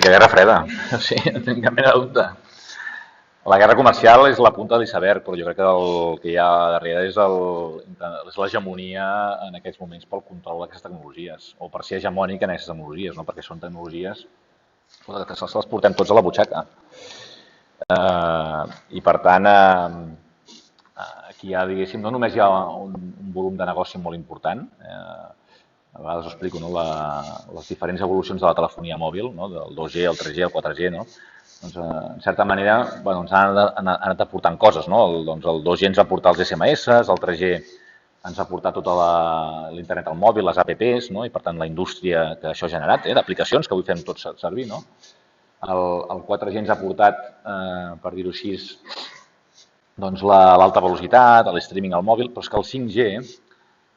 I la guerra freda, sí, no tinc cap mena de dubte. La guerra comercial és la punta de l'iceberg, però jo crec que el que hi ha darrere és l'hegemonia en aquests moments pel control d'aquestes tecnologies, o per ser hegemònic en aquestes tecnologies, no? Perquè són tecnologies que se les portem tots a la butxaca. I per tant, aquí hi ha, diguéssim, no només hi ha un volum de negoci molt important, a vegades ho explico, no? Les diferents evolucions de la telefonia mòbil, no? Del 2G, el 3G, el 4G, no? Doncs, en certa manera, bueno, ens han anat aportant coses, no? El 2G ens va portar els SMS, el 3G ens ha portat tota l'internet al mòbil, les apps, no? I per tant la indústria que això ha generat, d'aplicacions que avui fem tots servir, no? El 4G ens ha portat, per dir-ho així, doncs l'alta velocitat, l'streaming al mòbil, però és que el 5G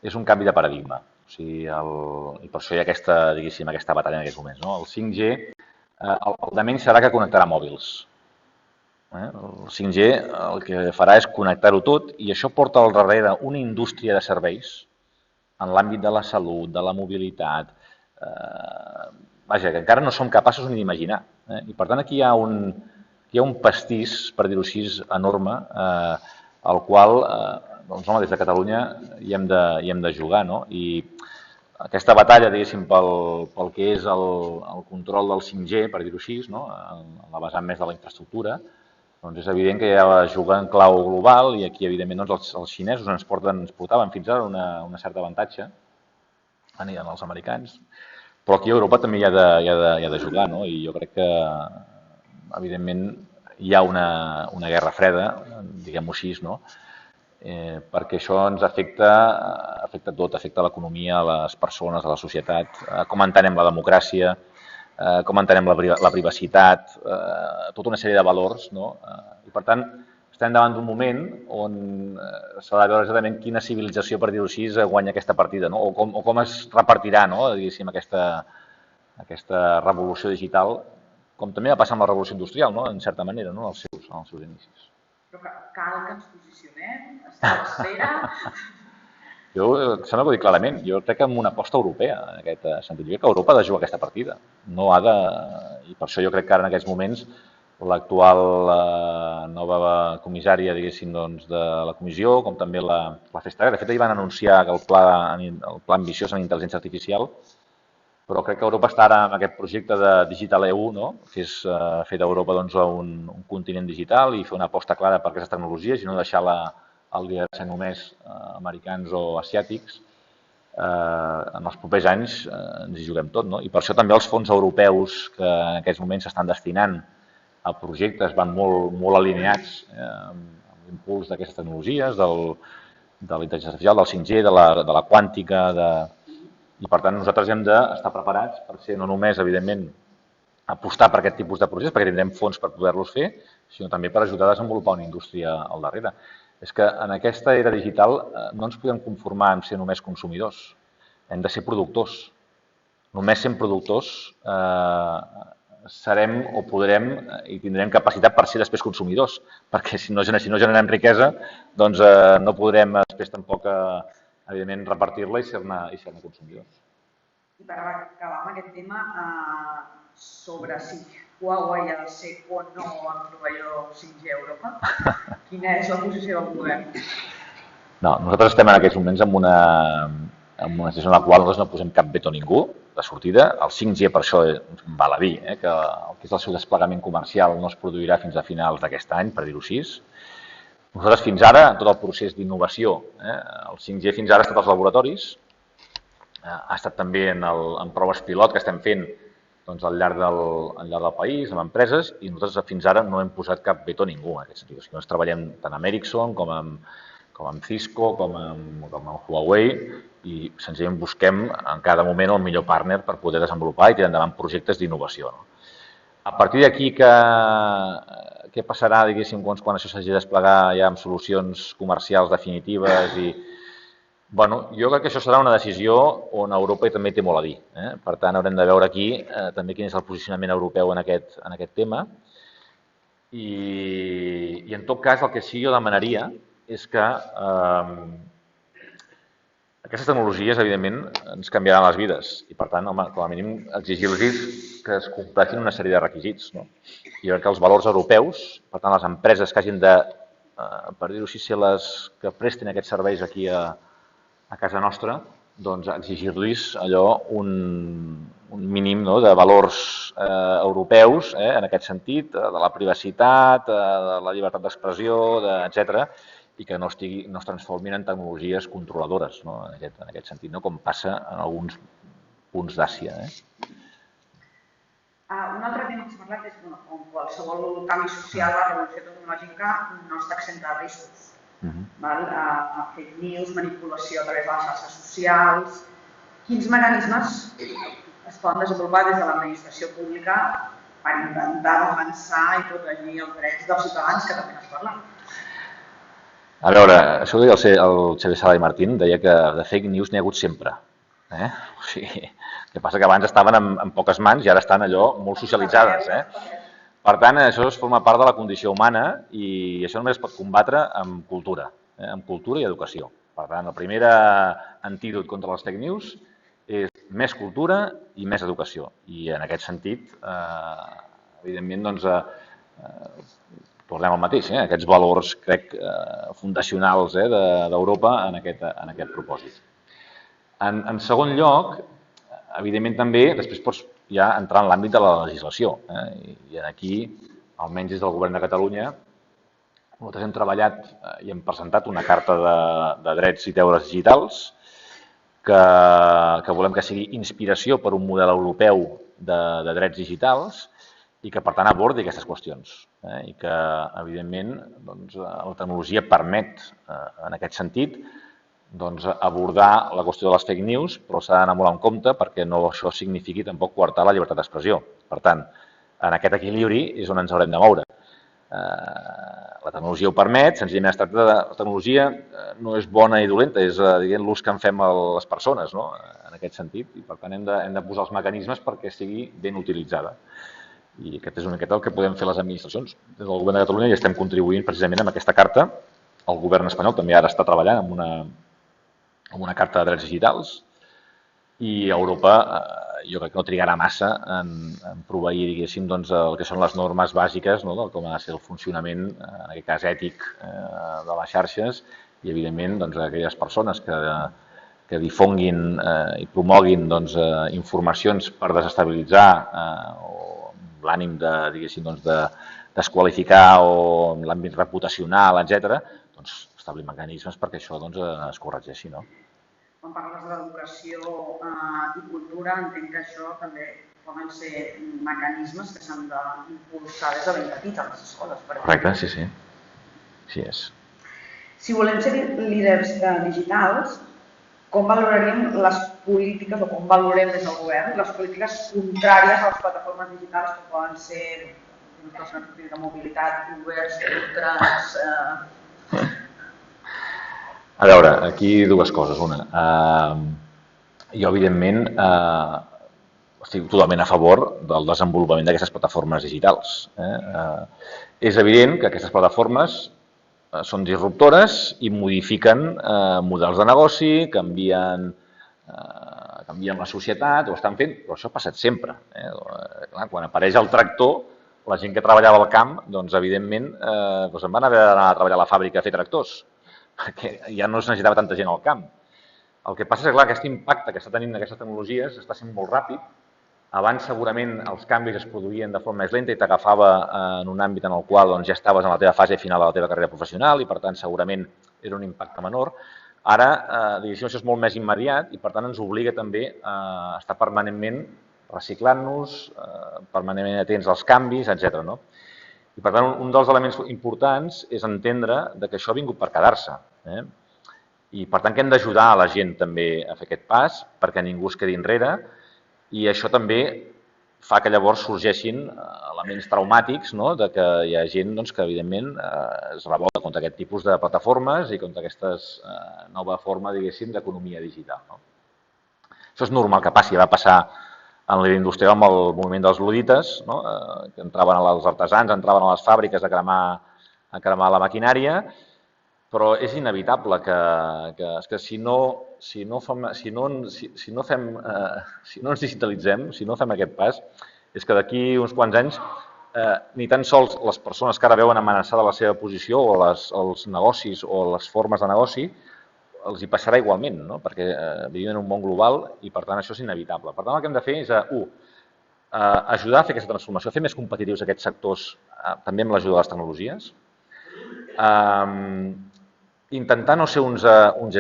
és un canvi de paradigma. O sigui, i per això hi ha aquesta, diguéssim, aquesta batalla en aquests moments, no? El 5G, el de menys serà que connectarà mòbils. El 5G el que farà és connectar-ho tot i això porta al darrere una indústria de serveis en l'àmbit de la salut, de la mobilitat, vaja, que encara no som capaços ni d'imaginar. I per tant aquí hi ha un pastís, per dir-ho així, enorme, al qual, doncs, home, des de Catalunya hi hem de jugar, no? I aquesta batalla, diguéssim, pel que és el control del 5G, per dir-ho així, no? La vessant més de la infraestructura, doncs és evident que ja juga en clau global i aquí, evidentment, doncs, els xinesos ens portaven fins ara un cert avantatge en els americans, però aquí a Europa també hi ha de jugar, no? I jo crec que, evidentment, hi ha una guerra freda, diguem-ho així, no? Perquè això ens afecta tot, afecta l'economia, les persones, a la societat, com entenem la democràcia, com entenem la privacitat, tota una sèrie de valors, no? I per tant, estem davant d'un moment on s'ha de veure exactament quina civilització, per dir-ho així, guanya aquesta partida, no? O com es repartirà, no? Diguéssim, aquesta revolució digital, com també va passar amb la revolució industrial, no? En certa manera, no? En els seus inicis. Però cal que ens posicionem, estar a l'espera. Jo, sembla que ho dic clarament, jo crec que amb una aposta europea en aquest sentit. Jo crec que Europa ha de jugar aquesta partida. No ha de... I per això jo crec que ara en aquests moments l'actual nova comissària, diguéssim, doncs, de la comissió, com també la Vestager, de fet, ahir van anunciar que el pla ambiciós en intel·ligència artificial, però crec que Europa està ara en aquest projecte de Digital EU, no? Que és fer d'Europa doncs, un continent digital i fer una aposta clara per aquestes tecnologies i no deixar el lideratge només americans o asiàtics. En els propers anys ens hi juguem tot, no? I per això també els fons europeus que en aquests moments s'estan destinant a projectes van molt alineats amb l'impuls d'aquestes tecnologies, de la intel·ligència artificial, del 5G, de la quàntica, i per tant nosaltres hem d'estar preparats per ser no només, evidentment, apostar per aquest tipus de projectes, perquè tindrem fons per poder-los fer, sinó també per ajudar a desenvolupar una indústria al darrere. És que en aquesta era digital no ens podem conformar en ser només consumidors, hem de ser productors. Només sent productors serem o podrem i tindrem capacitat per ser després consumidors, perquè si no generem riquesa, doncs no podrem després tampoc, evidentment, repartir-la i ser-ne consumidors. I per acabar amb aquest tema, sobre si Huawei ha de ser o no el proveïdor 5G a Europa, quina és la posició del govern? No, nosaltres estem en aquests moments en una situació en la qual nosaltres no posem cap veto a ningú de sortida. El 5G per això val a dir que el que és el seu desplegament comercial no es produirà fins a finals d'aquest any, per dir-ho així. Nosaltres fins ara, en tot el procés d'innovació, el 5G fins ara ha estat als laboratoris, ha estat també en proves pilot que estem fent doncs, al llarg del país, amb empreses, i nosaltres fins ara no hem posat cap veto a ningú en aquest sentit. O sigui, nosaltres treballem tant amb Ericsson com amb Cisco, com amb Huawei, i senzillament busquem en cada moment el millor partner per poder desenvolupar i tirar endavant projectes d'innovació. No? A partir d'aquí, què passarà, diguéssim, quan això s'hagi de desplegar ja amb solucions comercials definitives i... Bueno, jo crec que això serà una decisió on Europa també té molt a dir. Per tant, haurem de veure aquí també quin és el posicionament europeu en aquest tema. I en tot cas, el que sí jo demanaria és que Aquestes tecnologies, evidentment, ens canviaran les vides i, per tant, home, com a mínim, exigir-los que es compleixin una sèrie de requisits. No? I crec que els valors europeus, per tant, les empreses que hagin de, per dir-ho així, ser les que prestin aquests serveis aquí a casa nostra, doncs exigir-los allò un mínim de valors europeus, en aquest sentit, de la privacitat, de la llibertat d'expressió, etc., i que no es transformin en tecnologies controladores, no? En aquest sentit, no? Com passa en alguns punts d'Àsia. Un altre tema que s'ha parlat és que com qualsevol canvi social, la revolució tecnològica no està exenta de riscos. Fake news, manipulació a través de les xarxes socials. Quins mecanismes es poden desenvolupar des de l'administració pública per intentar defensar i protegir els drets dels ciutadans, que també n'has parlat? A veure, això ho deia el Xavier Sala i Martín, deia que de fake news n'hi ha hagut sempre. O sigui, el que passa que abans estaven en poques mans i ara estan allò molt socialitzades. Per tant, això forma part de la condició humana i això només es pot combatre amb cultura i educació. Per tant, el primer antídot contra les fake news és més cultura i més educació. I en aquest sentit, evidentment, doncs, tornem al mateix, aquests valors, crec, fundacionals d'Europa en aquest propòsit. En segon lloc, evidentment també, després pots ja entrar en l'àmbit de la legislació. I aquí, almenys des del Govern de Catalunya, nosaltres hem treballat i hem presentat una carta de drets i deures digitals que volem que sigui inspiració per un model europeu de drets digitals i que, per tant, abordi aquestes qüestions. I que, evidentment, la tecnologia permet, en aquest sentit, abordar la qüestió de les fake news, però s'ha d'anar molt en compte perquè no això signifiqui tampoc coartar la llibertat d'expressió. Per tant, en aquest equilibri és on ens haurem de moure. La tecnologia ho permet, senzillament es tracta de... La tecnologia no és bona i dolenta, és l'ús que en fem a les persones, en aquest sentit, i per tant hem de posar els mecanismes perquè sigui ben utilitzada. I aquest és una miqueta el que podem fer les administracions. Des del Govern de Catalunya hi estem contribuint precisament amb aquesta carta. El Govern espanyol també ara està treballant amb una carta de drets digitals i Europa jo crec que no trigarà massa en proveir, diguéssim, el que són les normes bàsiques de com ha de ser el funcionament, en aquest cas ètic, de les xarxes i, evidentment, aquelles persones que difonguin i promoguin informacions per desestabilitzar o l'ànim de, diguéssim, de desqualificar o l'àmbit reputacional, etc., establir mecanismes perquè això es corregeixi. Quan parles d'educació i cultura, entenc que això també poden ser mecanismes que s'han d'impulsar des de ben petits a les escoles. Correcte, sí. Així és. Si volem ser líders digitals, com valoraríem les polítiques o com valorem des del govern les polítiques contràries a les plataformes digitals que poden ser de mobilitat, Ubers, Ultras... A veure, aquí dues coses. Una, jo, evidentment, estic totalment a favor del desenvolupament d'aquestes plataformes digitals. És evident que aquestes plataformes són disruptores i modifiquen models de negoci, canvien la societat, ho estan fent, però això ha passat sempre. Quan apareix el tractor, la gent que treballava al camp, doncs, evidentment, en van haver d'anar a treballar a la fàbrica a fer tractors, perquè ja no es necessitava tanta gent al camp. El que passa és que, clar, aquest impacte que està tenint aquestes tecnologies està sent molt ràpid. Abans, segurament, els canvis es produïen de forma més lenta i t'agafava en un àmbit en el qual ja estaves en la teva fase final de la teva carrera professional i, per tant, segurament era un impacte menor. Ara, diguéssim, això és molt més immediat i, per tant, ens obliga també a estar permanentment reciclant-nos, permanentment atents als canvis, etc. I, per tant, un dels elements importants és entendre que això ha vingut per quedar-se. I, per tant, que hem d'ajudar a la gent també a fer aquest pas perquè ningú es quedi enrere i això també fa que llavors sorgeixin elements traumàtics de que hi ha gent que, evidentment, es revolta contra aquest tipus de plataformes i contra aquesta nova forma, diguéssim, d'economia digital. Això és normal que passi, va passar en l'era industrial amb el moviment dels ludites, que entraven els artesans, entraven a les fàbriques a cremar la maquinària, però és inevitable que si no ens digitalitzem, si no fem aquest pas, és que d'aquí uns quants anys ni tan sols les persones que ara veuen amenaçada la seva posició o els negocis o les formes de negoci els hi passarà igualment, no? Perquè vivim en un món global i, per tant, això és inevitable. Per tant, el que hem de fer és, ajudar a fer aquesta transformació, a fer més competitius aquests sectors, també amb l'ajuda de les tecnologies, intentar no ser uns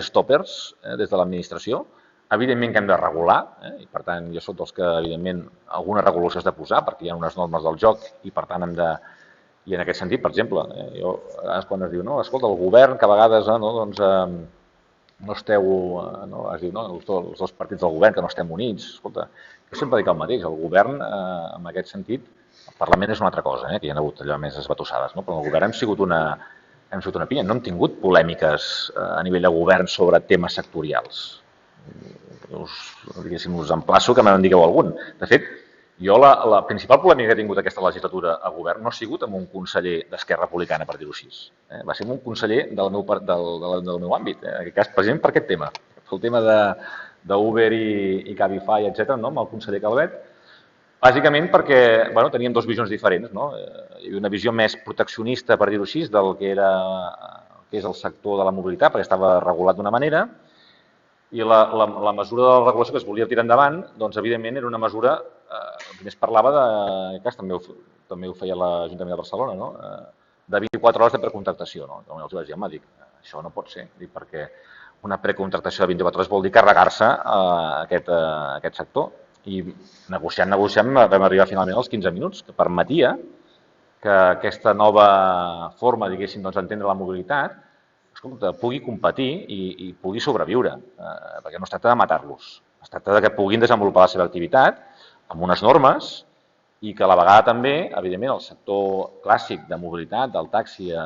stoppers des de l'administració, evidentment que hem de regular, i per tant jo soc dels que, evidentment, alguna regulació has de posar perquè hi ha unes normes del joc i, per tant, hem de... I en aquest sentit, per exemple, jo, a vegades quan es diu, no, escolta, el govern, que a vegades no esteu, es diu, els dos partits del govern, que no estem units, escolta, jo sempre dic el mateix, el govern, en aquest sentit, el Parlament és una altra cosa, que hi ha hagut allò més esbatussades, però el govern hem sigut una pinya, no hem tingut polèmiques a nivell de govern sobre temes sectorials. Us emplaço que me'n digueu algun. De fet, jo la principal polèmica que he tingut aquesta legislatura a govern no ha sigut amb un conseller d'Esquerra Republicana, per dir-ho així. Va ser amb un conseller del meu àmbit, en aquest cas, precisament per aquest tema. El tema d'Uber i Cabify, etc., amb el conseller Calvet, bàsicament perquè teníem dues visions diferents. Hi havia una visió més proteccionista, per dir-ho així, del que és el sector de la mobilitat, perquè estava regulat d'una manera, i la mesura de la regulació que es volia tirar endavant, doncs, evidentment, era una mesura, primer es parlava de, en aquest cas també ho feia l'Ajuntament de Barcelona, de 24 hores de precontractació. Jo els vaig dir, home, això no pot ser, perquè una precontractació de 24 hores vol dir carregar-se aquest sector. I negociant vam arribar finalment als 15 minuts, que permetia que aquesta nova forma, diguéssim, d'entendre la mobilitat, pugui competir i pugui sobreviure, perquè no es tracta de matar-los, es tracta que puguin desenvolupar la seva activitat amb unes normes i que a la vegada també, evidentment, el sector clàssic de mobilitat, del taxi a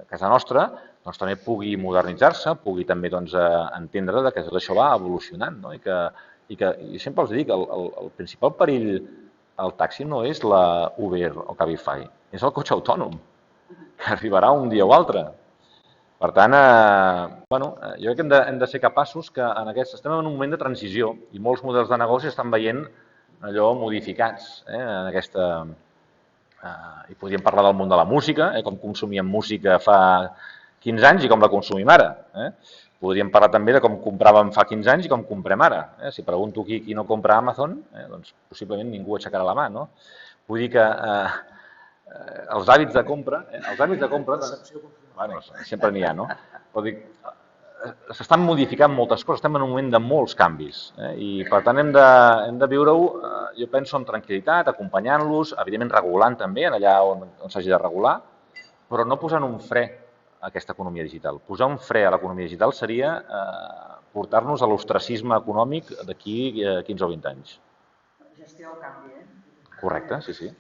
casa nostra, doncs també pugui modernitzar-se, pugui també entendre que tot això va evolucionant. I sempre els dic, el principal perill al taxi no és la Uber o Cabify, és el cotxe autònom, que arribarà un dia o altre. Per tant, jo crec que hem de ser capaços que estem en un moment de transició i molts models de negoci estan veient allò modificats en aquesta... I podríem parlar del món de la música, com consumíem música fa 15 anys i com la consumim ara. Podríem parlar també de com compràvem fa 15 anys i com comprem ara. Si pregunto qui no compra a Amazon, doncs possiblement ningú aixecarà la mà. Vull dir que els hàbits de compra... sempre n'hi ha, no? S'estan modificant moltes coses, estem en un moment de molts canvis i, per tant, hem de viure-ho, jo penso, amb tranquil·litat, acompanyant-los, evidentment regulant també, allà on s'hagi de regular, però no posant un fre a aquesta economia digital. Posar un fre a l'economia digital seria portar-nos a l'ostracisme econòmic d'aquí 15 o 20 anys. Gestió del canvi, Correcte, sí.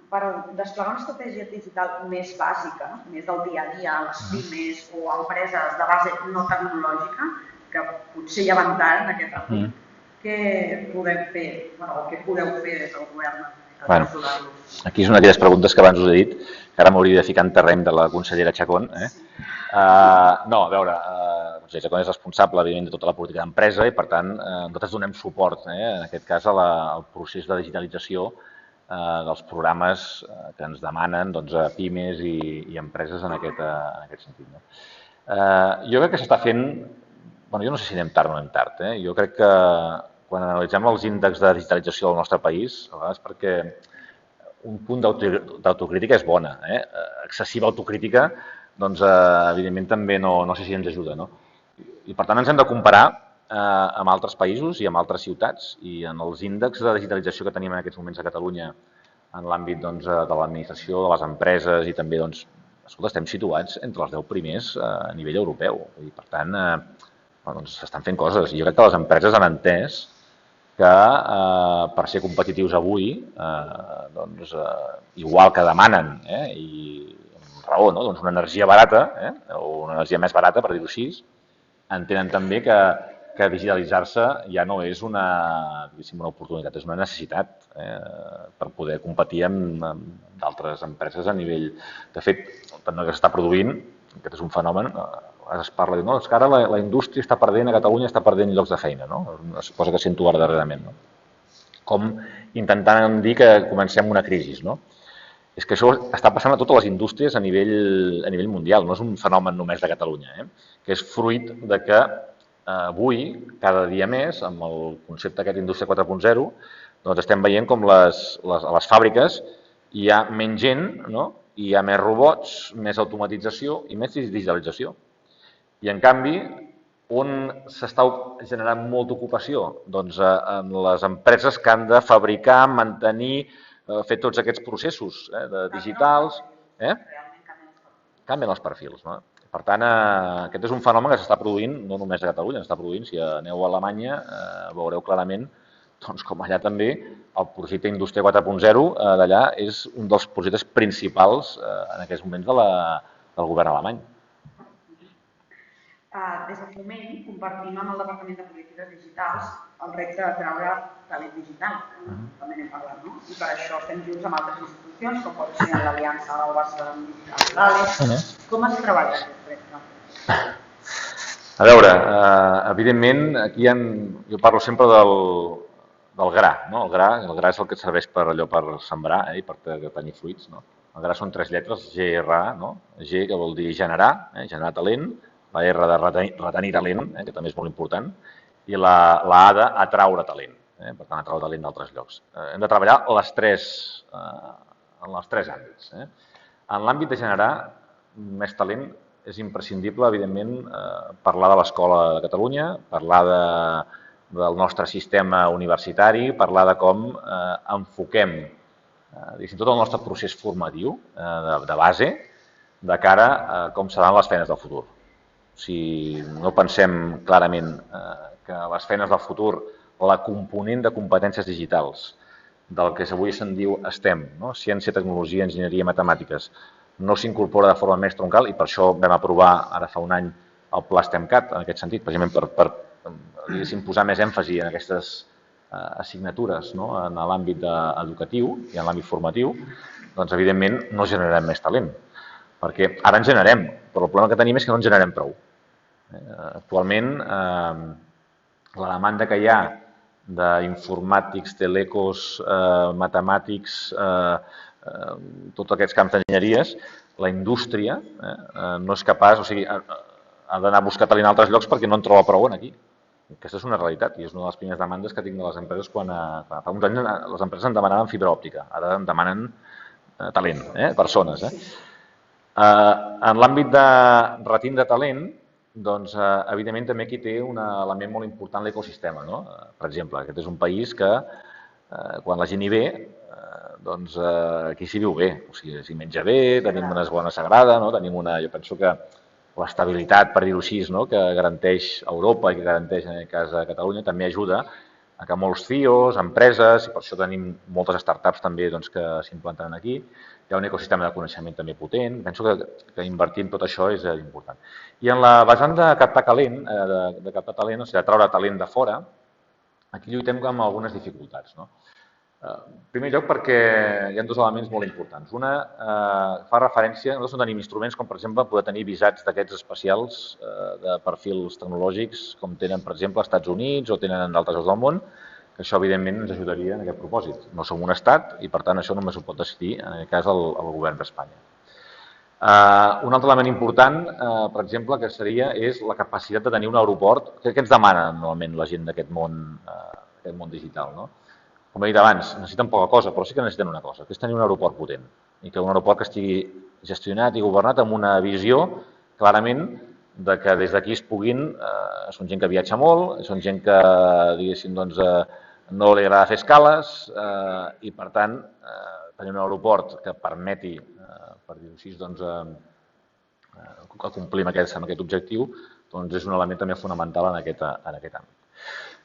Per desplegar una estratègia digital més bàsica, més del dia a dia, a les pimes o empreses de base no tecnològica, que potser ja van tard en aquest àmbit, què podem fer, o què podeu fer des del govern? Aquí és una d'aquelles preguntes que abans us he dit, que ara m'hauria de ficar en terreny de la consellera Chacón. No, a veure, la consellera Chacón és responsable, evidentment, de tota la política d'empresa i, per tant, nosaltres donem suport, en aquest cas, al procés de digitalització dels programes que ens demanen pimes i empreses en aquest sentit. Jo crec que s'està fent, jo no sé si anem tard o no anem tard, jo crec que quan analitzem els índexs de digitalització del nostre país, a vegades perquè un punt d'autocrítica és bona, excessiva autocrítica, doncs evidentment també no sé si ens ajuda. I per tant ens hem de comparar amb altres països i amb altres ciutats i en els índexs de digitalització que tenim en aquests moments a Catalunya en l'àmbit de l'administració, de les empreses i també, estem situats entre els 10 primers a nivell europeu. I per tant, s'estan fent coses. Jo crec que les empreses han entès que per ser competitius avui, igual que demanen, i amb raó, una energia barata o una energia més barata, per dir-ho així, entenen també que que digitalitzar-se ja no és una oportunitat, és una necessitat per poder competir amb d'altres empreses a nivell... De fet, tant que s'està produint, aquest és un fenomen, es parla de que ara la indústria està perdent, a Catalunya està perdent llocs de feina, és cosa que sento ara darrerament. Com intentant dir que comencem una crisi, És que això està passant a totes les indústries a nivell mundial, no és un fenomen només de Catalunya, que és fruit de que avui, cada dia més, amb el concepte aquest d'indústria 4.0, doncs estem veient com a les fàbriques hi ha menys gent, hi ha més robots, més automatització i més digitalització. I, en canvi, on s'està generant molta ocupació? Doncs en les empreses que han de fabricar, mantenir, fer tots aquests processos digitals. Canvien els perfils. Per tant, aquest és un fenomen que s'està produint no només a Catalunya, s'està produint, si aneu a Alemanya, veureu clarament com allà també el projecte Indústria 4.0 d'allà és un dels projectes principals en aquests moments del govern alemany. Des de Foment compartim amb el Departament de Polítiques Digitals el repte de treure talent digital, també n'hem parlat, I per això estem junts amb altres institucions, com pot ser l'Aliança del Barcelona Digital. Com es treballa aquest repte? A veure, evidentment, aquí jo parlo sempre del gra. El gra és el que et serveix per sembrar i per tenir fruits. El gra són 3 lletres, GRA, G que vol dir generar, generar talent, la R de retenir talent, que també és molt important, i la A d'atraure talent, per tant, atraure talent d'altres llocs. Hem de treballar en els 3 àmbits. En l'àmbit de generar més talent és imprescindible, evidentment, parlar de l'escola de Catalunya, parlar del nostre sistema universitari, parlar de com enfoquem tot el nostre procés formatiu de base de cara a com seran les feines del futur. Si no pensem clarament que les feines del futur, la component de competències digitals del que avui se'n diu STEM, ciència, tecnologia, enginyeria i matemàtiques, no s'incorpora de forma més troncal i per això vam aprovar ara fa un any el Pla STEMcat, en aquest sentit, precisament per posar més èmfasi en aquestes assignatures en l'àmbit educatiu i en l'àmbit formatiu, doncs evidentment no generarem més talent. Perquè ara en generem, però el problema que tenim és que no en generem prou. Actualment, la demanda que hi ha d'informàtics, telecos, matemàtics, tots aquests camps d'enginyeries, la indústria no és capaç, o sigui, ha d'anar a buscar talent a altres llocs perquè no en troba prou aquí. Aquesta és una realitat i és una de les primeres demandes que tinc de les empreses quan fa uns anys les empreses en demanaven fibra òptica, ara en demanen talent, persones. En l'àmbit de retindre talent, doncs, evidentment, també aquí té un element molt important l'ecosistema. Per exemple, aquest és un país que, quan la gent hi ve, doncs aquí s'hi viu bé, o sigui, s'hi menja bé, tenim una bona sagrada, jo penso que l'estabilitat, per dir-ho així, que garanteix Europa i que garanteix, en aquest cas, Catalunya, també ajuda a que molts CIOs, empreses, i per això tenim moltes startups també que s'implanten aquí, hi ha un ecosistema de coneixement també potent. Penso que invertir en tot això és important. I en la vessant de captar talent, o sigui, de treure talent de fora, aquí lluitem amb algunes dificultats. En primer lloc perquè hi ha 2 elements molt importants. Una fa referència, nosaltres no tenim instruments com, per exemple, poder tenir visats d'aquests especials de perfils tecnològics com tenen, per exemple, als Estats Units o tenen en d'altres llocs del món, que això, evidentment, ens ajudaria en aquest propòsit. No som un estat i, per tant, això només ho pot decidir, en aquest cas, el govern d'Espanya. Un altre element important, per exemple, que és la capacitat de tenir un aeroport. Què ens demana normalment la gent d'aquest món digital? Com he dit abans, necessiten poca cosa, però sí que necessiten una cosa, que és tenir un aeroport potent i que un aeroport que estigui gestionat i governat amb una visió, clarament, de que des d'aquí es puguin... Són gent que viatja molt, són gent que, diguéssim, no li agrada fer escales i, per tant, tenir un aeroport que permeti, per dir-ho així, complir amb aquest objectiu, és un element també fonamental en aquest àmbit.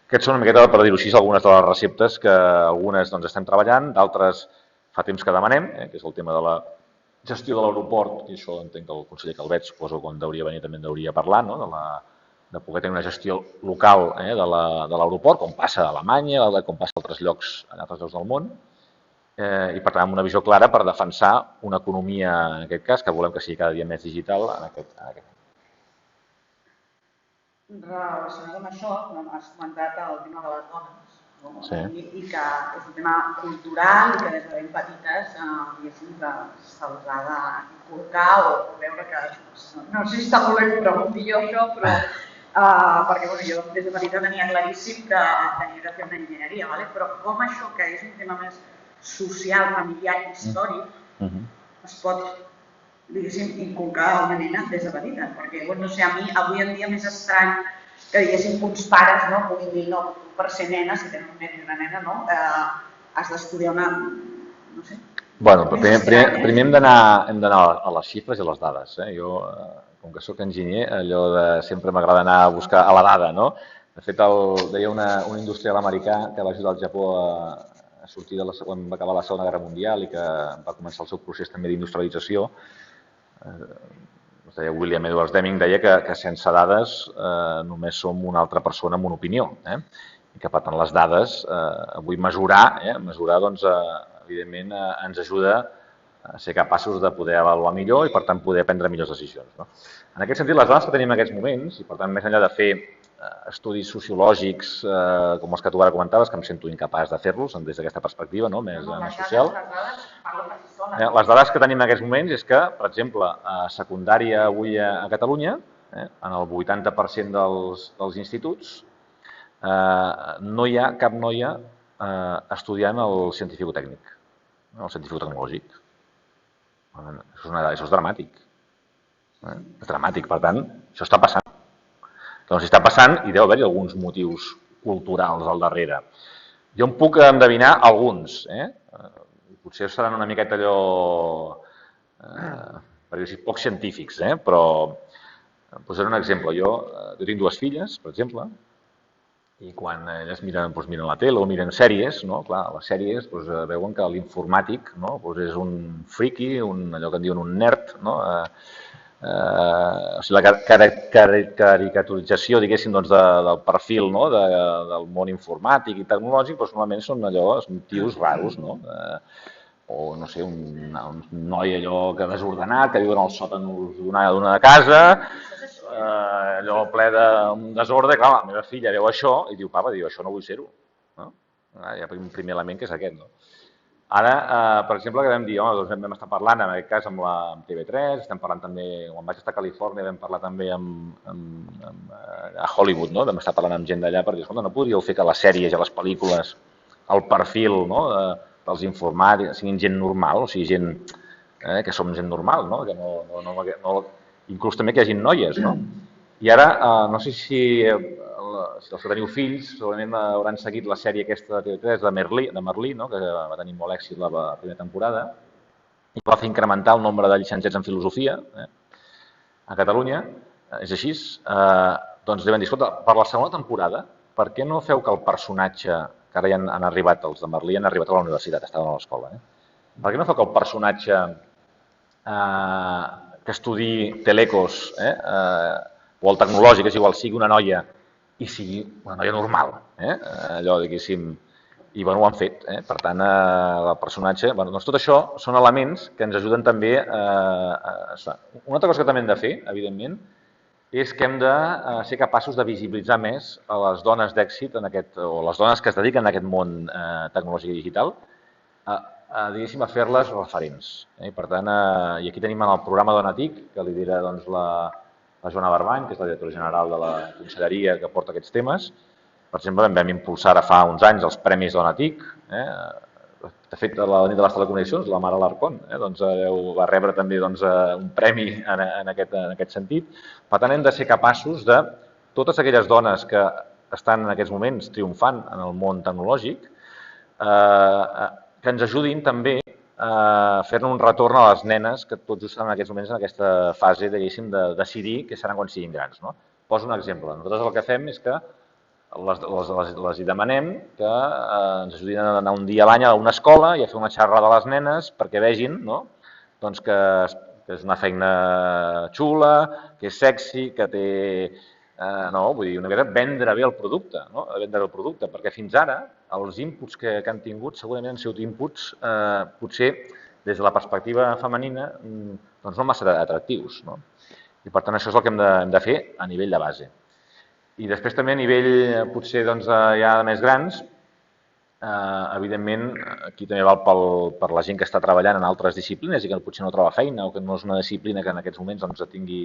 Aquests són, una miqueta, per dir-ho així, algunes de les receptes que algunes estem treballant, d'altres fa temps que demanem, que és el tema de la gestió de l'aeroport, i això entenc que el conseller Calvet, suposo que quan deuria venir també en deuria parlar, de poder tenir una gestió local de l'aeroport, com passa a Alemanya, com passa a altres llocs del món, i per tant amb una visió clara per defensar una economia, en aquest cas, que volem que sigui cada dia més digital en aquest Relacionat amb això, has comentat el tema de les dones, sí. I que és un tema cultural i que des de ben petites, diguéssim, que se'ls ha d'inculcar o veure que... No sé si està molt bé que ho pregunti jo això, però perquè jo des de petita tenia claríssim que tenia que fer una enginyeria, però com això, que és un tema més social, familiar i històric, es pot, diguéssim, inculcar a una nena des de petita, perquè, no sé, a mi avui en dia més estrany que, diguéssim, uns pares puguin dir, no, per ser nena, si tenen un nen i una nena, has d'estudiar una... no sé. Bueno, primer hem d'anar a les xifres i a les dades. Jo, com que soc enginyer, allò de sempre m'agrada anar a buscar a la dada, no? De fet, deia un industrial americà que va ajudar el Japó a sortir quan va acabar la Segona Guerra Mundial i que va començar el seu procés també d'industrialització. William Edwards Deming deia que sense dades només som una altra persona amb una opinió. I que, per tant, les dades, avui mesurar, doncs, evidentment, ens ajuda a ser capaços de poder avaluar millor i, per tant, poder prendre millors decisions. En aquest sentit, les dades que tenim en aquests moments, i, per tant, més enllà de fer estudis sociològics com els que tu ara comentaves, que em sento incapaç de fer-los des d'aquesta perspectiva més social. Les dades que tenim en aquests moments és que, per exemple, a secundària avui a Catalunya, en el 80% dels instituts, no hi ha cap noia estudiant el científic-tècnic, el científic-tecnològic. Això és dramàtic. És dramàtic, per tant, això està passant. Doncs està passant i deu haver-hi alguns motius culturals al darrere. Jo em puc endevinar alguns. Potser seran una miqueta allò, per dir-ho així, poc científics, però posaré un exemple. Jo tinc dues filles, per exemple, i quan elles miren la tele o miren sèries, clar, a les sèries veuen que l'informàtic és un friki, allò que en diuen un nerd, la caricaturització, diguéssim, del perfil del món informàtic i tecnològic, normalment són tios raros, o, no sé, un noi allò que desordenat, que viu en el sòtan d'una casa, allò ple d'un desordre. Clar, la meva filla veu això i diu, papa, això no vull ser-ho. Hi ha un primer element que és aquest. Ara, per exemple, que vam dir, vam estar parlant, en aquest cas, amb TV3, estem parlant també, quan vaig estar a Califòrnia, vam parlar també a Hollywood, vam estar parlant amb gent d'allà per dir, escolta, no podríeu fer que les sèries i les pel·lícules, el perfil dels informàtics, siguin gent normal, o sigui, gent que som gent normal, que inclús també que hi hagi noies, I ara, no sé si els que teniu fills, segurament hauran seguit la sèrie aquesta de TV3 de Merlí, que va tenir molt èxit la primera temporada, i va fer incrementar el nombre de llicenciats en filosofia a Catalunya. És així. Doncs deuen dir, escolta, per la segona temporada, per què no feu que el personatge, que ara ja han arribat, els de Merlí han arribat a la universitat, estaven a l'escola, per què no feu que el personatge que estudiï Telecos o el tecnològic, és igual, sigui una noia i sigui una noia normal, allò, diguéssim, i ho han fet. Per tant, el personatge... Doncs tot això són elements que ens ajuden també a... Una altra cosa que també hem de fer, evidentment, és que hem de ser capaços de visibilitzar més a les dones d'èxit, o les dones que es dediquen a aquest món tecnològic i digital, diguéssim, a fer-les referents. Per tant, i aquí tenim en el programa Donatic, que lidera la Joana Barbany, que és la directora general de la conselleria que porta aquests temes. Per exemple, vam impulsar ara fa uns anys els Premis Donatic. De fet, a la nit de les telecomunicacions, la Mara Alarcón va rebre també un premi en aquest sentit. Per tant, hem de ser capaços de, totes aquelles dones que estan en aquests moments triomfant en el món tecnològic, que ens ajudin també a fer-ne un retorn a les nenes que tot just en aquests moments en aquesta fase, diguéssim, de decidir què seran quan siguin grans. Poso un exemple. Nosaltres el que fem és que les hi demanem que ens ajudin a anar un dia a l'any a una escola i a fer una xerrada a les nenes perquè vegin que és una feina xula, que és sexy, que té no, vull dir, una miqueta vendre bé el producte, no? Vendre el producte, perquè fins ara els inputs que han tingut segurament han sigut inputs potser des de la perspectiva femenina doncs no massa atractius, no? I per tant això és el que hem de fer a nivell de base. I després també a nivell potser doncs, ja de més grans, evidentment aquí també val per la gent que està treballant en altres disciplines i que potser no troba feina o que no és una disciplina que en aquests moments doncs, tingui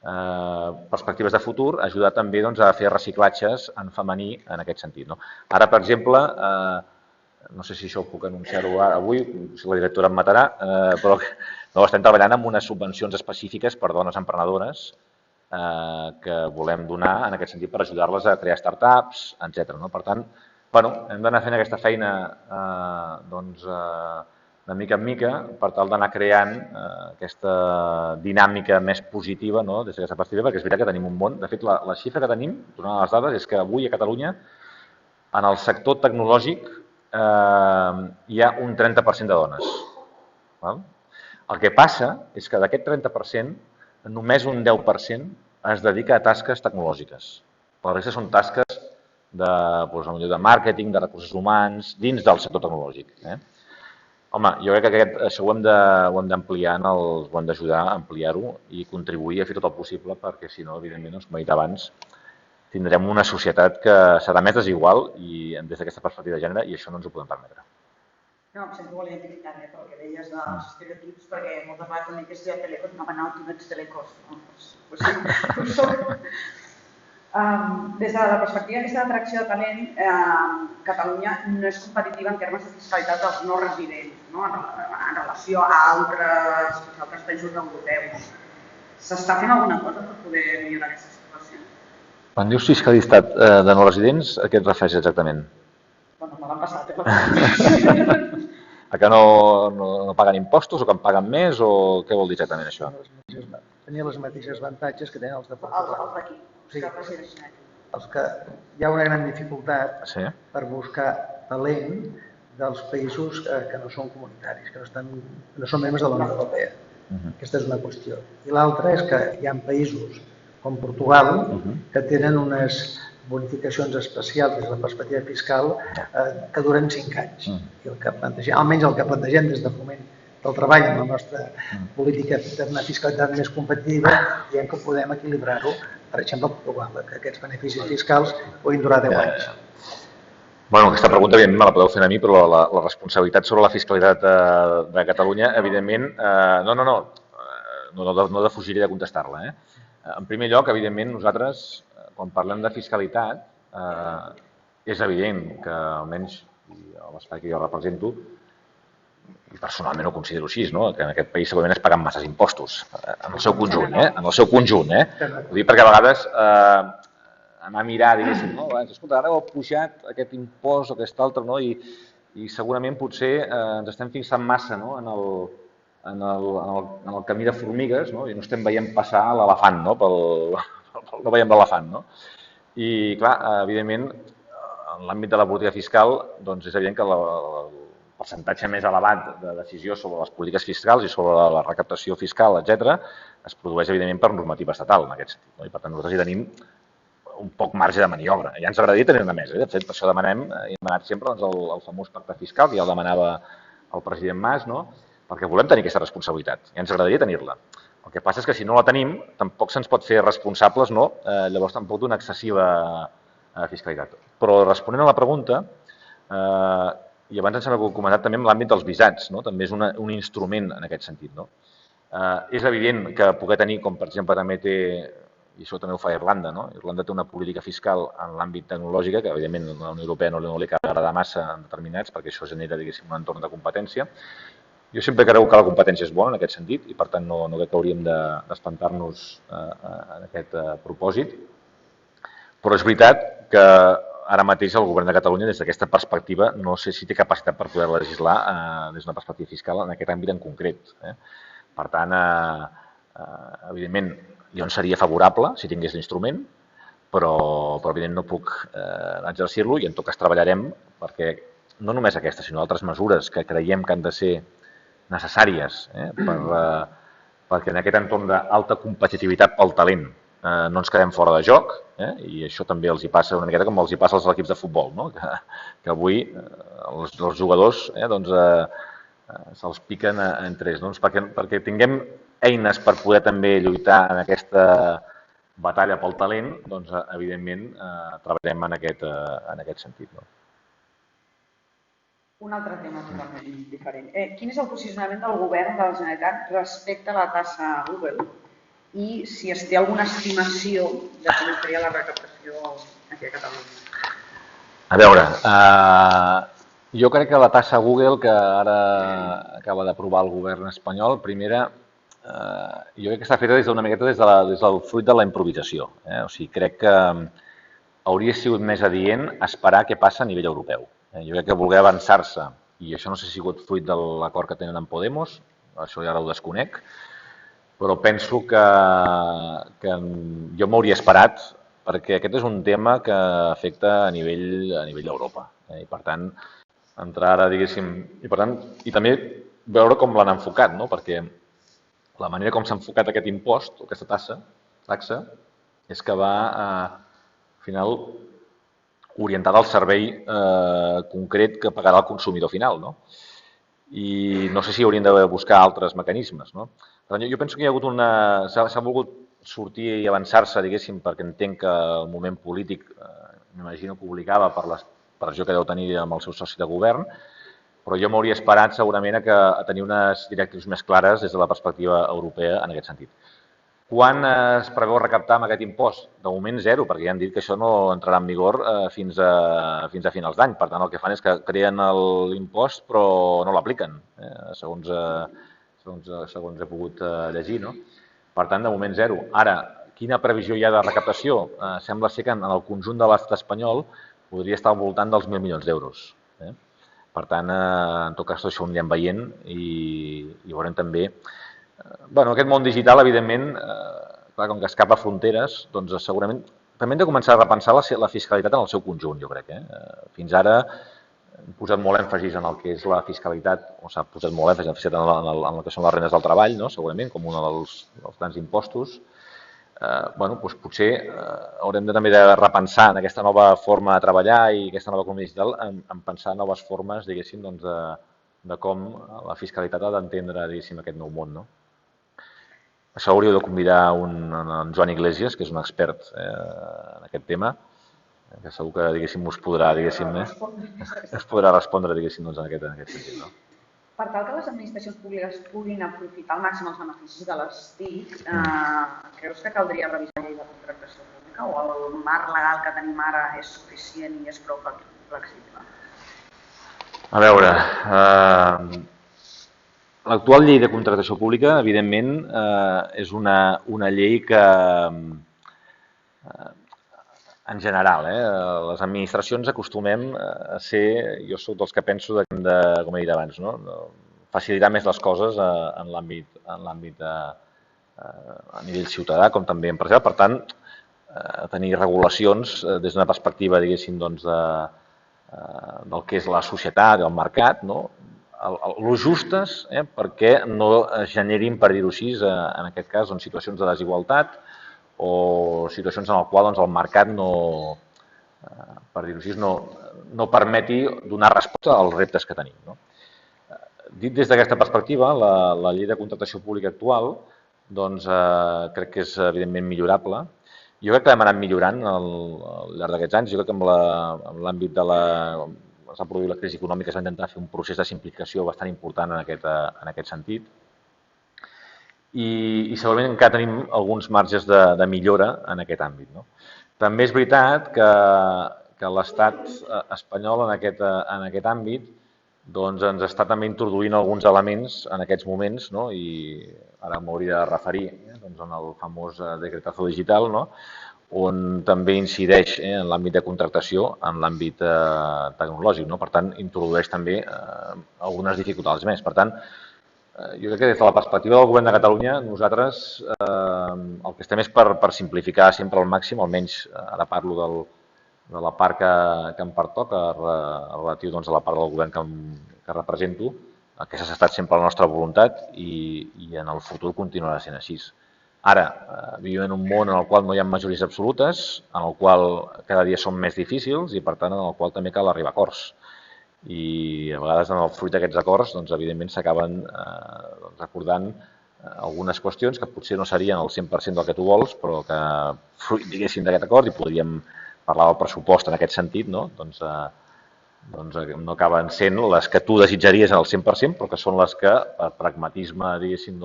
perspectives de futur, ajudar també doncs, a fer reciclatges en femení en aquest sentit. No? Ara, per exemple, no sé si això ho puc anunciar-ho avui, si la directora em matarà, però no, estem treballant amb unes subvencions específiques per dones emprenedores que volem donar en aquest sentit per ajudar-les a crear startups, etc. No? Per tant, bueno, hem d'anar fent aquesta feina doncs, de mica en mica per tal d'anar creant aquesta dinàmica més positiva no? Des d'aquesta perspectiva, perquè és veritat que tenim un món. De fet, la xifra que tenim, donant les dades, és que avui a Catalunya, en el sector tecnològic, hi ha un 30% de dones. Val? El que passa és que d'aquest 30%, només un 10% es dedica a tasques tecnològiques. La resta són tasques de màrqueting, de recursos humans, dins del sector tecnològic. Home, jo crec que això ho hem d'ampliar, ho hem d'ajudar a ampliar-ho i contribuir a fer tot el possible perquè, si no, evidentment, com he dit abans, tindrem una societat que serà més desigual i des d'aquesta perspectiva de gènere i això no ens ho podem permetre. No, em sento molt identificat pel que deies dels estereotips, perquè moltes vegades també que estudiat telecos m'han tu no ets telecos. Ho soc. Des de la perspectiva d'aquesta atracció de talent, Catalunya no és competitiva en termes de fiscalitat dels no residents, no? En relació a altres països europeus. S'està fent alguna cosa per poder millorar aquesta situació? Quan dius fiscalitat de no residents, a què et refereix exactament? Bueno, me l'han passat. A que no paguen impostos o que en paguen més o què vol dir exactament això? Tenir els mateixos avantatges que tenen els de Portugal. Els d'aquí, que resideixen aquí. Hi ha una gran dificultat per buscar talent dels països que no són comunitaris, que no són membres de la Unió Europea. Aquesta és una qüestió. I l'altra és que hi ha països com Portugal que tenen unes bonificacions especials des de la perspectiva fiscal que duren 5 anys. I almenys el que plantegem des de Foment del Treball en la nostra política d'una fiscalitat més competitiva, diem que podem equilibrar-ho, per exemple, a Portugal, que aquests beneficis fiscals puguin durar 10 anys. Bueno, aquesta pregunta evidentment me la podeu fer a mi, però la responsabilitat sobre la fiscalitat de Catalunya, evidentment, no defugiré de contestar-la. En primer lloc, evidentment, nosaltres, quan parlem de fiscalitat, és evident que, almenys a l'espai que jo represento, i personalment ho considero així, que en aquest país segurament es paguen masses impostos, en el seu conjunt, en el seu conjunt. Ho dic perquè a vegades anar a mirar, diguéssim, escolta, ara heu pujat aquest impost o aquest altre, i segurament potser ens estem fixant massa en el camí de formigues i no estem veient passar l'elefant, no veiem l'elefant. I, clar, evidentment, en l'àmbit de la política fiscal, doncs és evident que el percentatge més elevat de decisió sobre les polítiques fiscals i sobre la recaptació fiscal, etc., es produeix, evidentment, per normativa estatal, en aquest sentit. I, per tant, nosaltres hi tenim un poc marge de maniobra. Ja ens agradaria tenir-ne més. De fet, per això demanem, hem demanat sempre el famós pacte fiscal, que ja el demanava el president Mas, perquè volem tenir aquesta responsabilitat. Ja ens agradaria tenir-la. El que passa és que si no la tenim, tampoc se'ns pot fer responsables, llavors tampoc d'una excessiva fiscalitat. Però responent a la pregunta, i abans em sembla que ho he comentat també en l'àmbit dels visats, també és un instrument en aquest sentit. És evident que poder tenir, com per exemple també té, i això també ho fa Irlanda, Irlanda té una política fiscal en l'àmbit tecnològic, que evidentment a la Unió Europea no li acaba d'agradar massa en determinats, perquè això genera, diguéssim, un entorn de competència. Jo sempre creu que la competència és bona en aquest sentit i per tant no crec que hauríem d'espantar-nos en aquest propòsit, però és veritat que ara mateix el govern de Catalunya, des d'aquesta perspectiva, no sé si té capacitat per poder legislar des d'una perspectiva fiscal en aquest àmbit en concret. Per tant, evidentment, jo en seria favorable si tingués l'instrument, però evidentment no puc exercir-lo i en tot cas treballarem perquè no només aquesta, sinó altres mesures que creiem que han de ser necessàries perquè en aquest entorn d'alta competitivitat pel talent no ens quedem fora de joc, i això també els hi passa una miqueta com els hi passa als equips de futbol, que avui els jugadors se'ls piquen entre ells, perquè tinguem eines per poder també lluitar en aquesta batalla pel talent, doncs evidentment treballarem en aquest sentit. Un altre tema totalment diferent. Quin és el posicionament del govern de la Generalitat respecte a la taxa Google i si es té alguna estimació de com seria la recaptació aquí a Catalunya? A veure, jo crec que la taxa Google que ara acaba d'aprovar el govern espanyol, primera, jo crec que està feta d'una miqueta des del fruit de la improvisació. O sigui, crec que hauria sigut més adient esperar què passa a nivell europeu. Jo crec que voler avançar-se, i això no sé si ha sigut fruit de l'acord que tenen amb Podemos, això ja ho desconec, però penso que jo m'hauria esperat perquè aquest és un tema que afecta a nivell d'Europa. I per tant, entrar ara, diguéssim, i també veure com l'han enfocat, perquè la manera com s'ha enfocat aquest impost, aquesta taxa, és que va, al final, orientada al servei concret que pagarà el consumidor final. I no sé si haurien de buscar altres mecanismes. Per tant, jo penso que hi ha hagut s'ha volgut sortir i avançar-se, diguéssim, perquè entenc que el moment polític, m'imagino que obligava per la pressió que deu tenir amb el seu soci de govern, però jo m'hauria esperat segurament a tenir unes directrius més clares des de la perspectiva europea en aquest sentit. Quan es preveu recaptar amb aquest impost? De moment zero, perquè ja han dit que això no entrarà en vigor fins a finals d'any. Per tant, el que fan és que creen l'impost però no l'apliquen, segons he pogut llegir. Per tant, de moment zero. Ara, quina previsió hi ha de recaptació? Sembla ser que en el conjunt de l'estat espanyol podria estar al voltant dels 1.000 milions d'euros. Per tant, en tot cas, això ho anirem veient i veurem també. Aquest món digital, evidentment, com que escapa fronteres, doncs segurament també hem de començar a repensar la fiscalitat en el seu conjunt, jo crec. Fins ara hem posat molt èmfasis en el que és la fiscalitat, o s'ha posat molt èmfasis en el que són les rendes del treball, segurament, com un dels grans impostos. Potser haurem també de repensar en aquesta nova forma de treballar i aquesta nova economia digital en pensar noves formes, diguéssim, de com la fiscalitat ha d'entendre, diguéssim, aquest nou món. Això hauríeu de convidar en Joan Iglesias, que és un expert en aquest tema, que segur que, diguéssim, us podrà respondre, diguéssim, en aquest sentit. Per tal que les administracions públiques puguin aprofitar al màxim els beneficis de les TIC, creus que caldria revisar la llei de contractació pública o el marc legal que tenim ara és suficient i és prou flexible? A veure, l'actual llei de contractació pública, evidentment, és una llei que, en general, les administracions acostumem a ser, jo soc dels que penso que hem de, com he dit abans, facilitar més les coses en l'àmbit a nivell ciutadà com també empresarial. Per tant, tenir regulacions des d'una perspectiva, diguéssim, del que és la societat, el mercat, lo justes perquè no es generin, per dir-ho així, en aquest cas, situacions de desigualtat o situacions en les quals el mercat per dir-ho així, no permeti donar resposta als reptes que tenim. Dit des d'aquesta perspectiva, la llei de contractació pública actual crec que és evidentment millorable. Jo crec que hem anat millorant al llarg d'aquests anys. Jo crec que en l'àmbit de s'ha produït la crisi econòmica, s'ha intentat fer un procés de simplificació bastant important en aquest sentit. I segurament encara tenim alguns marges de millora en aquest àmbit. També és veritat que l'estat espanyol en aquest àmbit ens està també introduint alguns elements en aquests moments, i ara m'hauria de referir en el famós decretazo digital, on també incideix en l'àmbit de contractació, en l'àmbit tecnològic. Per tant, introdueix també algunes dificultats més. Per tant, jo crec que des de la perspectiva del Govern de Catalunya, nosaltres el que estem és per simplificar sempre al màxim, almenys ara parlo de la part que em pertoca relatiu a la part del Govern que represento. Aquesta ha estat sempre la nostra voluntat i en el futur continuarà sent així. Ara, vivim en un món en el qual no hi ha majories absolutes, en el qual cada dia són més difícils i, per tant, en el qual també cal arribar a acords. I a vegades, en el fruit d'aquests acords, doncs, evidentment, s'acaben acordant algunes qüestions que potser no serien el 100% del que tu vols, però que, fruit, diguéssim, d'aquest acord, i podríem parlar del pressupost en aquest sentit, no? Doncs no acaben sent les que tu desitjaries al 100%, però que són les que, per pragmatisme, diguéssim,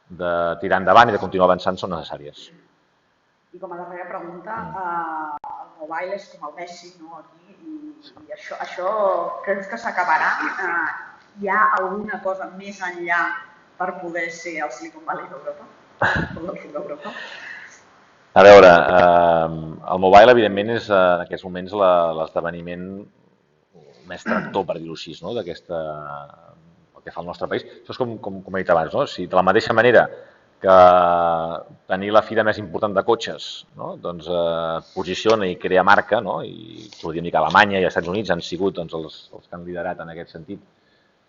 de tirar endavant i de continuar avançant són necessàries. I com a darrera pregunta, el mobile és com el Messi, no? Aquí, i això creus que s'acabarà? Hi ha alguna cosa més enllà per poder ser el Silicon Valley d'Europa? O del sud d'Europa? A veure, el mobile, evidentment, és en aquests moments l'esdeveniment més tractor, per dir-ho així, no? D'aquesta, el que fa el nostre país. Això és com he dit abans, no? Si de la mateixa manera que tenir la fira més important de cotxes, no? Doncs posiciona i crea marca, no? I podríem dir que Alemanya i els Estats Units han sigut doncs, els que han liderat en aquest sentit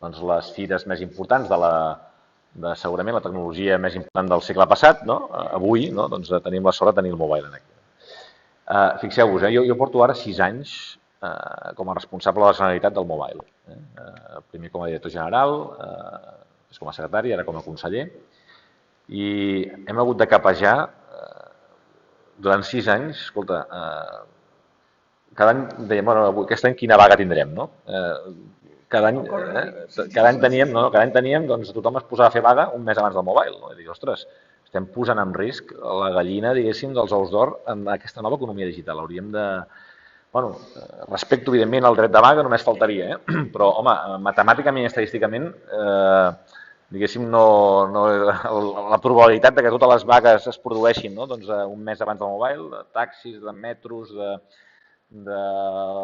doncs, les fires més importants de segurament la tecnologia més important del segle passat, no? Avui, no? Doncs, tenim la sort de tenir el mobile aquí. Fixeu-vos, jo porto ara 6 anys com a responsable de la Generalitat del mobile. Primer com a director general, després com a secretari, ara com a conseller. I hem hagut de capejar durant 6 anys, escolta, cada any dèiem, bueno, aquest any quina vaga tindrem, no? Cada any teníem, doncs tothom es posava a fer vaga un mes abans del mobile, no? I dic, ostres, estem posant en risc la gallina, diguéssim, dels ous d'or en aquesta nova economia digital. Hauríem de... Bueno, respecto, evidentment, al dret de vaga, només faltaria, però, home, matemàticament i estadísticament, diguéssim, la probabilitat de que totes les vagues es produeixin, no? Doncs, un mes abans del mobile, de taxis, de metros, de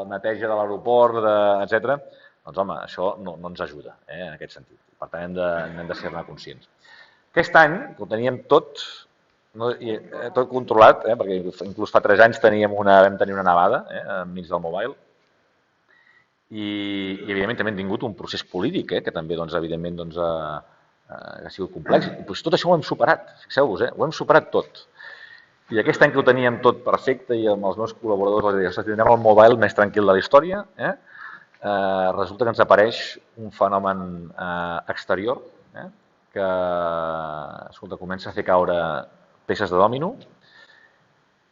neteja de l'aeroport, etc. Doncs, home, això no ens ajuda, en aquest sentit. Per tant, hem de ser-ne conscients. Aquest any, que ho teníem tot controlat, perquè inclús fa 3 anys vam tenir una nevada enmig del mobile, i evidentment també hem tingut un procés polític, que també, evidentment, ha sigut complex. Tot això ho hem superat, fixeu-vos, ho hem superat tot. I aquest any que ho teníem tot perfecte i amb els meus col·laboradors tindrem el mobile més tranquil de la història, resulta que ens apareix un fenomen exterior que, escolta, comença a fer caure peces de dòmino,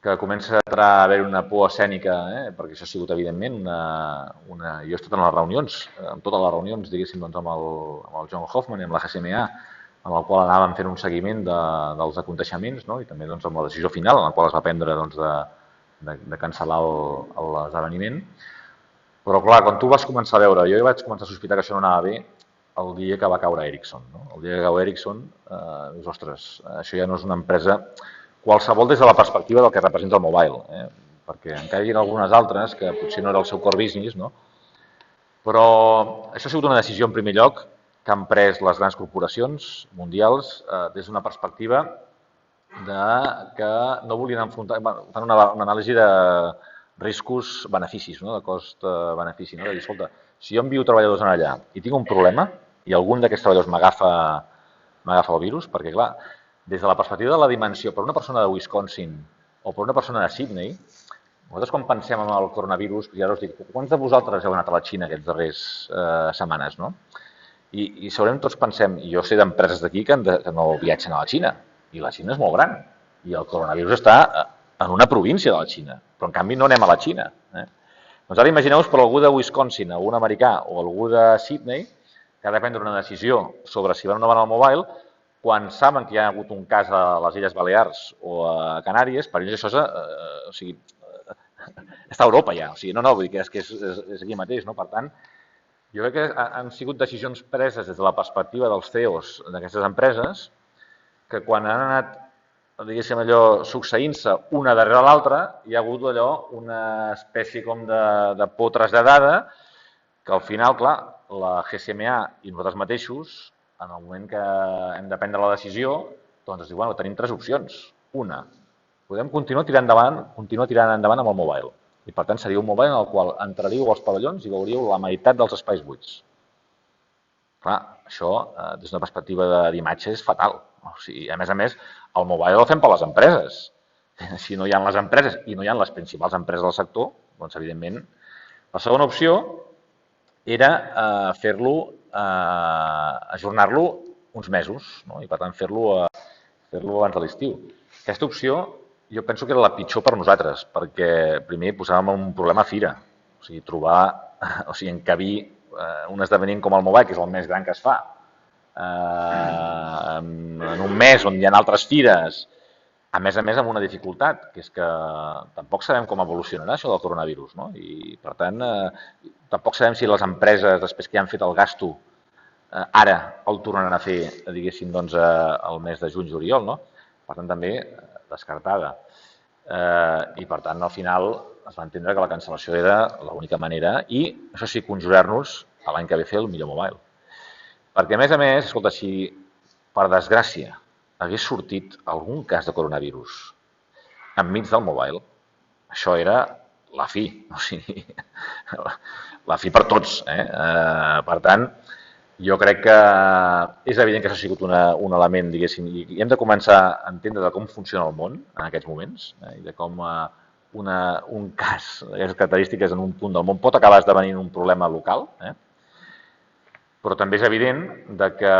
que comença a haver una por escènica, perquè això ha sigut, evidentment, jo he estat en les reunions, en totes les reunions, diguéssim, amb el John Hoffman i amb la GSMA, en el qual anàvem fent un seguiment dels aconteixements, i també amb la decisió final, en la qual es va prendre de cancel·lar l'esdeveniment. Però, clar, quan tu vas començar a veure, jo vaig començar a sospitar que això no anava bé el dia que va caure Ericsson. El dia que cau Ericsson, dius, ostres, això ja no és una empresa qualsevol des de la perspectiva del que representa el mobile, perquè encara hi ha algunes altres que potser no era el seu core business, però això ha sigut una decisió, en primer lloc, que han pres les grans corporacions mundials des d'una perspectiva que no volien enfrontar, fan una anàlisi de riscos-beneficis, de cost-benefici, de dir, escolta, si jo envio treballadors allà i tinc un problema i algun d'aquests treballadors m'agafa el virus, perquè, clar, des de la perspectiva de la dimensió, per una persona de Wisconsin o per una persona de Sydney, nosaltres quan pensem en el coronavirus, ja us dic, quants de vosaltres heu anat a la Xina aquests darrers setmanes, no? I segurament tots pensem, i jo sé d'empreses d'aquí que no viatgen a la Xina, i la Xina és molt gran, i el coronavirus està en una província de la Xina, però en canvi no anem a la Xina. Doncs ara imagineu-vos per algú de Wisconsin, algun americà o algú de Sydney que ha de prendre una decisió sobre si van o no van al mobile, quan saben que hi ha hagut un cas a les Illes Balears o a Canàries, per ells això està a Europa ja, vull dir que és aquí mateix, no? Per tant, jo crec que han sigut decisions preses des de la perspectiva dels CEOs d'aquestes empreses que quan han anat, diguéssim allò, succeint-se una darrere l'altra, hi ha hagut allò una espècie com de por traslladada que al final, clar, la GSMA i nosaltres mateixos, en el moment que hem de prendre la decisió, doncs es diu, bueno, tenim 3 opcions. Una, podem continuar tirant endavant amb el mobile. I per tant seria un mobile en el qual entraríeu als pavellons i veuríeu la meitat dels espais buits. Clar, això, des d'una perspectiva d'imatge, és fatal. O sigui, a més, el mobile el fem per les empreses. Si no hi ha les empreses i no hi ha les principals empreses del sector, doncs, evidentment, la segona opció era fer-lo, ajornar-lo uns mesos, no? I per tant fer-lo abans de l'estiu. Aquesta opció jo penso que era la pitjor per nosaltres, perquè primer posàvem un problema a fira, o sigui, encabir un esdeveniment com el Mobile, que és el més gran que es fa, en un mes on hi ha altres fires, a més amb una dificultat, que és que tampoc sabem com evolucionarà això del coronavirus, no? I, per tant, tampoc sabem si les empreses, després que ja han fet el gasto, ara el tornaran a fer, diguéssim, doncs, el mes de juny-juliol, no? Per tant, també descartada. I, per tant, al final es va entendre que la cancel·lació era l'única manera i, això sí, conjurar-nos a l'any que ve fer el millor mobile. Perquè, a més, escolta, si per desgràcia hagués sortit algun cas de coronavirus enmig del mobile, això era la fi, o sigui, la fi per tots. Per tant, jo crec que és evident que això ha sigut un element, diguéssim, i hem de començar a entendre de com funciona el món en aquests moments i de com un cas d'aquestes característiques en un punt del món pot acabar esdevenint un problema local, però també és evident que,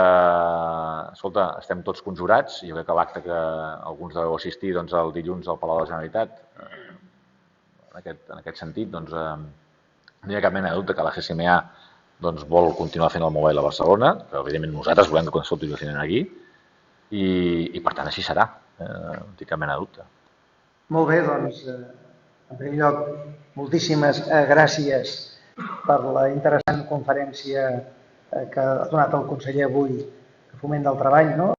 escolta, estem tots conjurats. Jo crec que l'acte que alguns deveu assistir el dilluns al Palau de la Generalitat, en aquest sentit, no hi ha cap mena de dubte que la GSMA vol continuar fent el mobile a Barcelona, però evidentment nosaltres volem que continuï fent aquí, i per tant així serà, no tinc cap mena de dubte. Molt bé, doncs, en primer lloc, moltíssimes gràcies per la interessant conferència que ha donat el conseller avui de Foment del Treball, no?